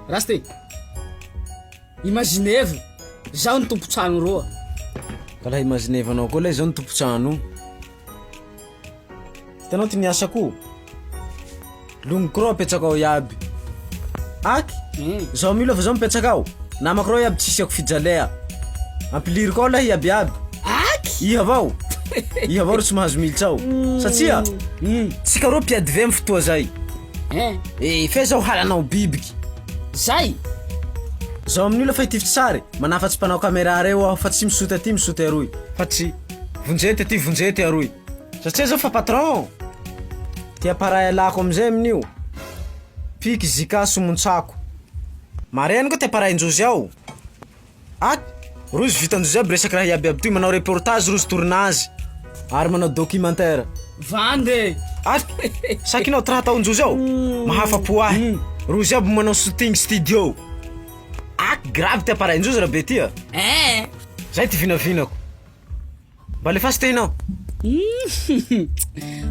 Rasty. Imagineva zaho ny tompo-trano roa. Ka laha imaginevanao koa lay zao ny tompo-trano. Hitanao ty niasako longoko rô apetsaka ao iaby. Aky zao milo fa zao mipetsaka ao namako rô iaby tsisy ako fijalea. Ampiliriko ao laha iaby. Aky Iha avao ro tsy mahazo militsy ao satria tsika rô mpiady ve amin'ny fotoa zay. Fe zao halanao bibiky zay. Zao amin'io fa itifitsy sary manafatsy mpanao caméra reo aho fa tsy misoty aty misoty aroy fa tsy vonjety aty vonjety aroy satria zao fa patron tia paray alako amizay amin'io piky zika somontsako mareny koa tia paray indrozy ao. Rozy vitandrozy aby resaky raha iaby toy manao reportage rozy tournage ary manao documentaire Vande. Sakinao traha taondrozy ao mahafapo ahy rozy aby manao shooting studio. Grave tia paray indrozy raha be tia. Zay ty vinavinako mba le fasy tehinao.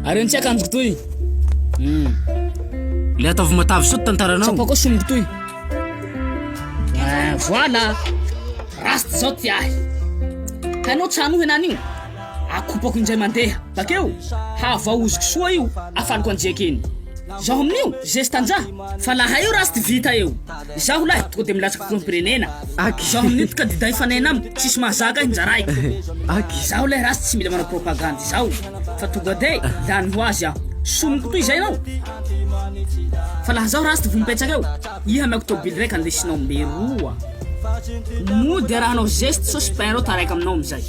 Ary tsy akanjoko toy. Le ataovy matavy soto tantaranao. Sapako somoko toy. Voilà. Rasty zao ty ahy. Hainao trano henany io akopako indray mandeha bakeo havaoziko soa io afaliko anjeky iny. Zaho amin'io gestanjaha fa laha io rasty vita eo zaho lahy tonga de milatsaka filoham-pirenena. Zaho amin'io tonga de day fanena amiko tsisy mahazaka injaraiko. Zaho lahy rasty tsy mila manao propagande zao fa tonga de lany ho azy aho somoko toy zay nao. Fa laha zaho rasty vomipetraka eo iha miako tobily raiky andesinao meroa mody arahanao geste suspend rao taraiky aminao amizay.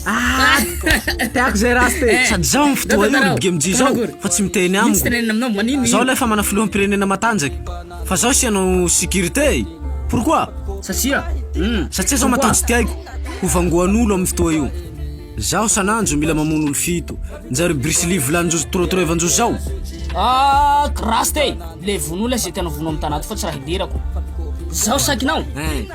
Tiako zay rasty sady zaho amin'ny fotoa io migemji zao fa tsy miteny amiko. Zaho lay fa mana filoham-pirenena matanjaky fa zaho sianao sécurité. Pourquoi? Satria zao matanjy ty haiko hovangoan'olo amin'ny fotoa io. Zaho sanandro mila mamono olo fito njary brisili volanindrozy torotoro evanjrozy zao. Rasty le vonola zay tena vono amin'ny tanaty fa tsy raha hidirako. Zaho sakinao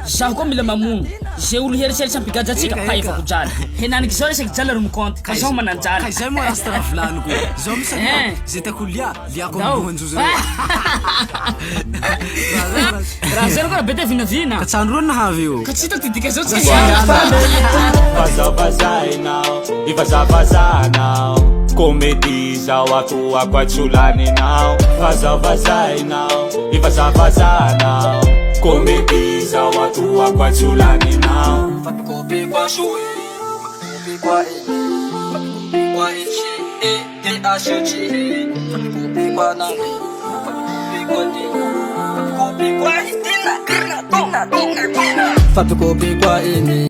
zaho koa mila mamono zay olo heritseritsy ampigadratsika paefako jala henaniky zao resaky jala ro mikonty fa zaho mananjala. Zay moa rasty raha volaniko zao misy zay tako liako ambohandrozy reo. Raha zay koa be te vinavina ka tsandro reo nahavy io ka tsy hitako ty dika zao tsy Vazavazainao, ivazavazanao Komedy zao atoako atsolaninao Vazavazainao, ivazavazanao Komedy zao atoako atsolaninao Fatikopi kwa shui, fatikopi kwa ini, fatikopi kwa ichi, D-A-C-H, fatikopi kwa nami, fatikopi kwa dina, fatikopi kwa itina, fatikopi kwa ini.